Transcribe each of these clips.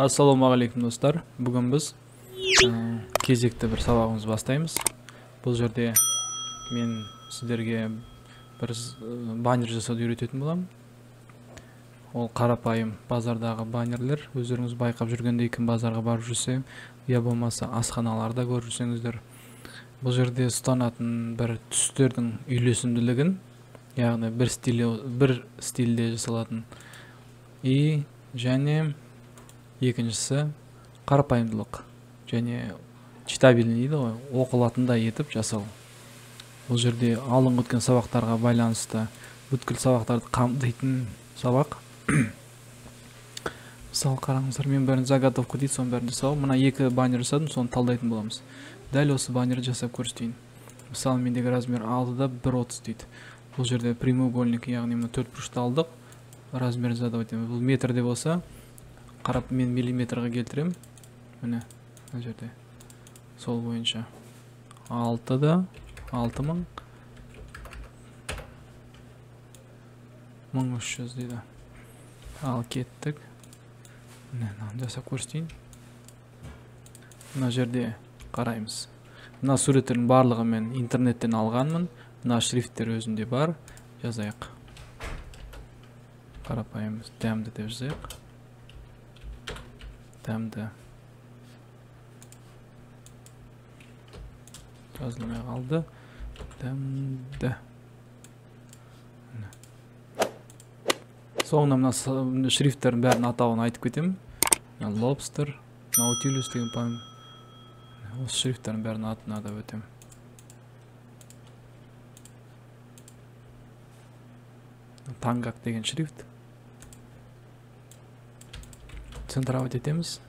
Ассалаумағалейкум достар. Бүгін біз кезекті бір сабағымызды бастаймыз. Бұл жерде мен сіздерге бір баннер жасауды үйрететін боламын. Ол қарапайым базардағы баннерлер. Өздеріңіз байқап жүргендей, кім базарға барып жүрсе, я болмаса асханаларда көріп жүрсеңіздер, бұл жерде ұстанатын бір түстердің үйлесімділігін, яғни бір стильде жасалатын, және екіншісі қарапайымдылық және читабельный дейді ғой, оқылатындай етіп жасау. Бұл жерде алдыңғы өткен сабақтарға байланысты бүткіл сабақтарды қамтитын сабақ. Мысалы қараңыздар, мен бәрін заготовка дейді, соның бәрін жасау. Мына екі баннер жасадым, соны талдайтын боламыз. Дәл осы баннерді жасап көрсетейін. Мысалы мендегі размер 6-да 1.30 дейді. Бұл жерде прямоугольник, яғни мына төртбұрышты алдық, размерін задавать етемін. Бұл метрде болса, қарап мен миллиметрға келтірем. Міне бұл жерде сол бойынша 6-да 6000 1300 дейді. Ал кеттік. Міне жасап көрсетейін. Мына жерде қараймыз. Мына суреттердің барлығы мен интернеттен алғанмын. Мына шрифттер өзінде бар. Жазайық. Қарапайымыз дәмді деп жазайық. Дәмді. Жазылмай қалды. Дәмді. Соңында мына шрифттердің бәрін атауын айтып кетемін. Lobster, Nautilus деген пән. Осы шрифттердің бәрін атын атап өтемін. Тангак деген шрифт. Центровать етеміз.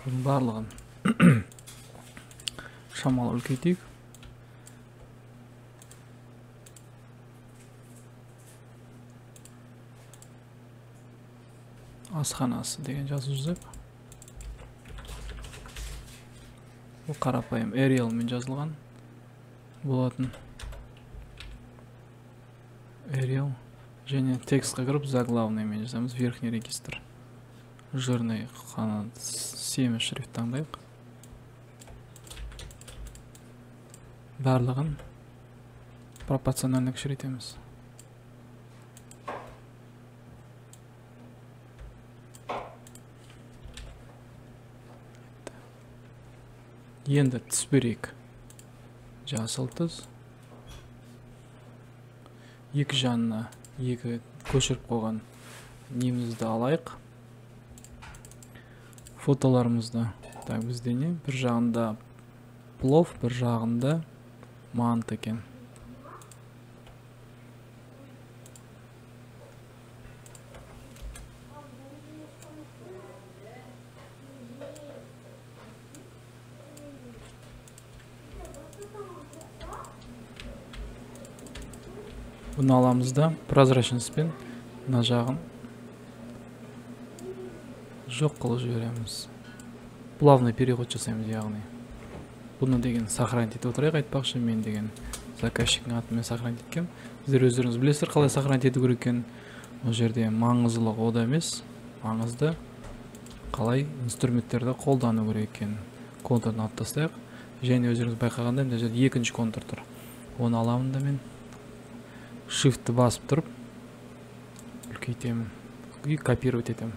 Бұның барлығын шамалы үлкейтейік. Асханасы деген жазып жүрсек. Бұл қарапайым Arial мен жазылған болатын. Arial және текстқа кіріп заглавный мен жазамыз. Верхний регистр. Жирный қанат 7 шрифт таңдайық. Барлығын пропорциональный кішірейтеміз. Енді түс берейік. Жасыл түс. Екі жанына екі көшіріп қойған немізді алайық. Фотоларымызды бізде не? Бір жағында плов, бір жағында мант екен. Бұны аламыз да прозрачностьпен мына жағын жоқ қылып жібереміз. Плавный переход жасаймыз, яғни. Бұны деген сохранить етіп отырайық, айтпақшы, мен деген заказчиктің атымен сохранить еткем. Сіздер өздеріңіз білесіздер қалай сохранить ету керек екенін. Ол жерде маңыздылық ода емес, маңызды қалай инструменттерді қолдану керек екенін. Контурын алып тастайық. Және өздеріңіз байқағандай, мына жерде екінші контур тұр. Оны аламын да мен Shift басып тұрып, үлкейтемін, копировать етемін.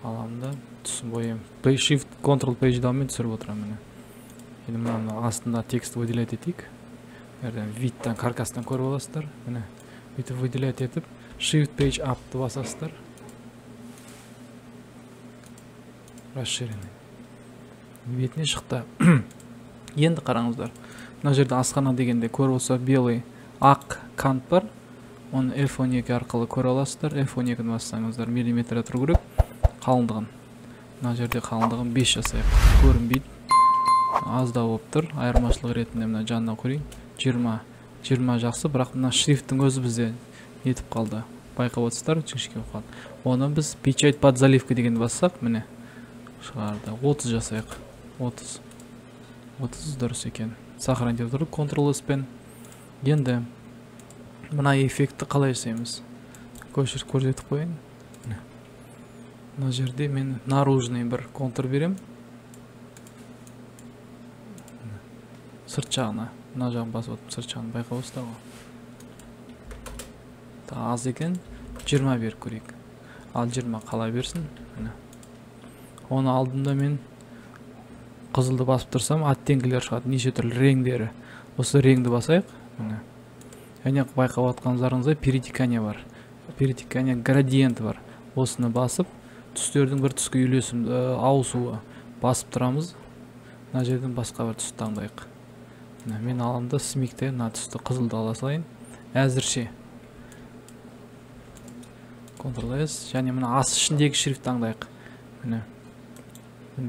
Аламын да түсін боям. Shift, Ctrl, Page даумын түсіріп отырамын. Енді мұнан астында текст выделять етейік. Видтан, каркастан көріп аласыздар. Бүйтіп выделять етіп, Shift, Page Up-ты басасыздар. Расширенный. Бетіне шықты. Енді қараңыздар. Мына жерде асхана дегенде көріп olsa белый ақ кант бар. Оны F12 арқылы көре аласыздар. F12-ні бассаңыздар миллиметрде тұру керек. Қалыңдығын. Мына жерде қалыңдығын 5 жасайық. Көрінбейді. Аздау болып тұр. Айырмашылық ретінде мына жанынан көрейін. 20 жақсы, бірақ мына шрифттің өзі бізде нетіп қалды. Байқап отырсыздар, жіңішке болып қалды. Оны біз печать под заливка дегенді бассақ, міне шығарды. 30 жасайық. 30 дұрыс екен. Сохранить етіп тұрып, Ctrl-S-пен. Енді мына эффектті қалай жасаймыз? Көшіріп көрсетіп қойын. мына жерде мен наружный бір контур берем. Сырт жағына, мына жағын басып отырмын, сырт жағын байқап отырсыздар ғой. Аз екен, 20 беріп көрейік. Ал 20 қала берсін. Оны алдымда мен қызылды басып тұрсам, оттеңгілер шығады, неше түрлі реңдері. Осы реңді басайық. Және байқап отқандарыңыздай перетекание бар. Перетекание градиент бар. Осыны басып, түстердің бір түске үйлесім ауысуы басып тұрамыз. Мына жерден басқа бір түсті таңдайық. Мен аламда смикте мына түсті қызылды ала салайын. Әзірше Ctrl-S, және мына ас ішіндегі шрифт таңдайық. Міне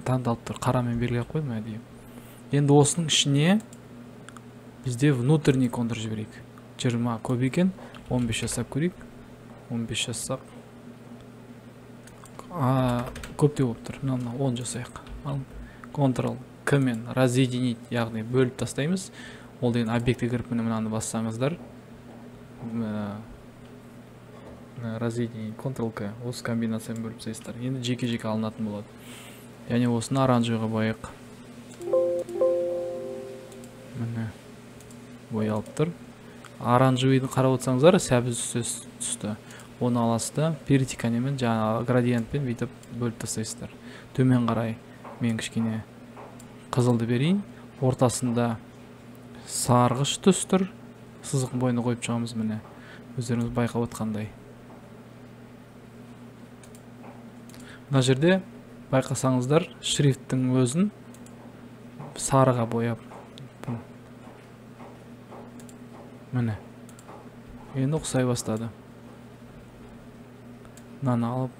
таңдалып тұр, қарамен белгілеп қойдым әдейі. Енді осының ішіне бізде внутренний контур жіберейік. 20 көп екен, 15 жасап көрейік. 15 жасап көптеу болып тұр. 10 жасайық. Ctrl-К мен разъединить, яғни бөліп тастаймыз. Ол деген объектке кіріп мынаны бассаңыздар, разъединить, Ctrl-К, осы комбинацияны бөліп тастайсыздар. Енді жеке-жеке алынатын болады. Яғни осыны оранжевыйға бояйық. Міне боялып тұр. Оранжевыйды қарап отырсаңыздар, сәбіз түсті. Оны аласыздар, перетеканиемен, жаңағы градиентпен бүйтіп бөліп тастайсыздар. Төмен қарай мен кішкене қызылды берейін. Ортасында сарғыш түс тұр. Сызық бойына қойып шығамыз міне. Өздеріңіз байқап отқандай. Мына жерде байқасаңыздар, шрифттің өзін сарыға бояп. Міне. Енді ұқсай бастады. Мынаны алып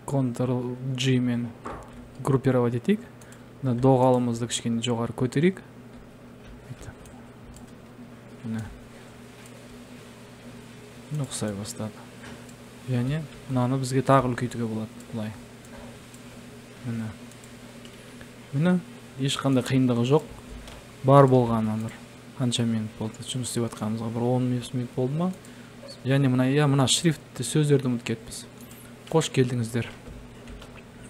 Ctrl-G мен группировать етейік. Доғалымызды кішкене жоғары көтерейік. Міне. Ұқсай бастады. Және мынаны бізге тағы үлкейтуге болады. Бұлай. Міне. Ешқандай қиындығы жоқ. Бар болғаны бір қанша минут болды. Жұмыс істеп жатқанымызға бір 10 минут болды ма? Және мына шрифтті сөздерді ұмытып кетіппіз. Қош келдіңіздер.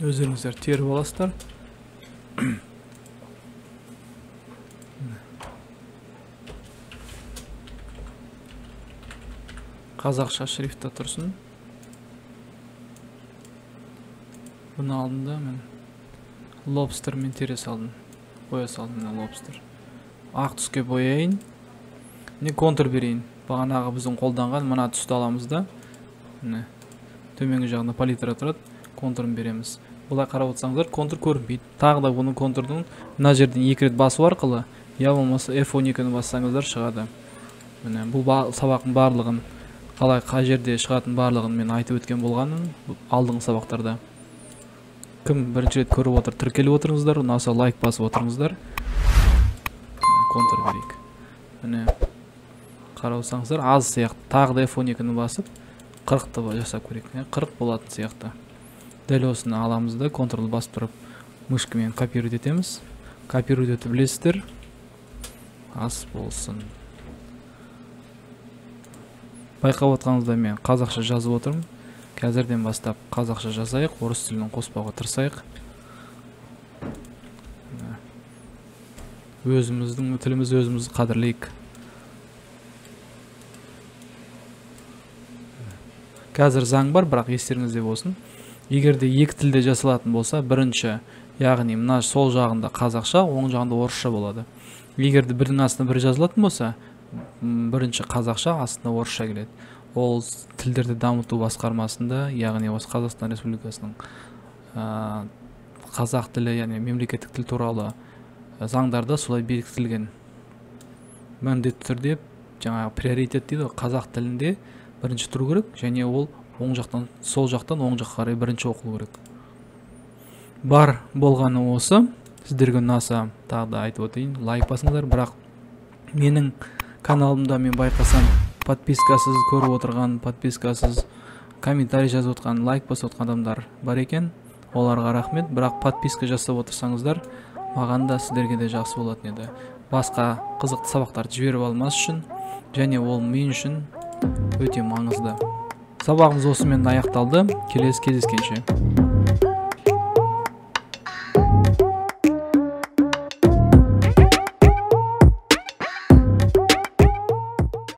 Өздеріңіздер теріп аласыздар. Қазақша шрифтта тұрсын. Бұны алдында мен лобстер мен тере салдым. Боя салдым мына лобстер. Ақ түске бояйын. Не контур берейін. Бағанағы біздің қолданған мына түсті аламыз да. Төменгі жағында палитра тұрады. Контурын береміз. Бұлай қарап отырсаңыздар, контур көрінбейді. Тағы да бұның контурдың мына жерден 2 рет басу арқылы, я болмаса F12-ні бассаңыздар шығады. Бұл сабақтың барлығын, қалай қай жерде шығатын барлығын мен айтып өткен болғанын алдыңғы сабақтарда. Кім бірінші рет көріп отыр, тіркеліп отырыңыздар, ұнаса лайк басып отырыңыздар. Контур берейік. Міне қарап отырсаңыздар, аз сияқты. Тағы да F12-ні басып 40-ты жасап көрейік. 40 болатын сияқты. Дәл осыны аламыз да, контурлы басып тұрып, мышкамен копировать етеміз. Копировать етіп білесіздер. Аз болсын. Байқап отқаныңызда мен қазақша жазып отырмын. Қазірден бастап қазақша жазайық, орыс тілін қоспауға тырысайық. Өзіміздің тіліміз өзімізді қадірлейік. Қазір заң бар, бірақ естеріңізде болсын. Егерде екі тілде жасалатын болса, бірінші, яғни мына сол жағында қазақша, оң жағында орысша болады. Егерде бірдің астына бір жазылатын болса, бірінші қазақша, астына орысша келеді. Ол тілдерді дамыту басқармасында, яғни осы Қазақстан Республикасының қазақ тілі, яғни мемлекеттік тіл туралы заңдарда солай бекітілген. Міндетті түрде, жаңағы приоритет дейді, қазақ тілінде бірінші тұру керек, және ол оң жақтан, сол жақтан оң жаққа қарай бірінші оқылу керек. Бар болғаны осы. Сіздерге ұнаса, тағы да айтып өтейін, лайк басыңыздар, бірақ менің каналымда мен байқасам, подпискасыз көріп отырған, подпискасыз комментарий жазып отқан, лайк басып отқан адамдар бар екен. Оларға рахмет, бірақ подписка жасап отырсаңыздар, маған да сіздерге де жақсы болатын еді. Басқа қызықты сабақтарды жіберіп алмас үшін, және ол мен үшін өте маңызды. сабагыбыз осу менен аякталды. Келесі кездескенче.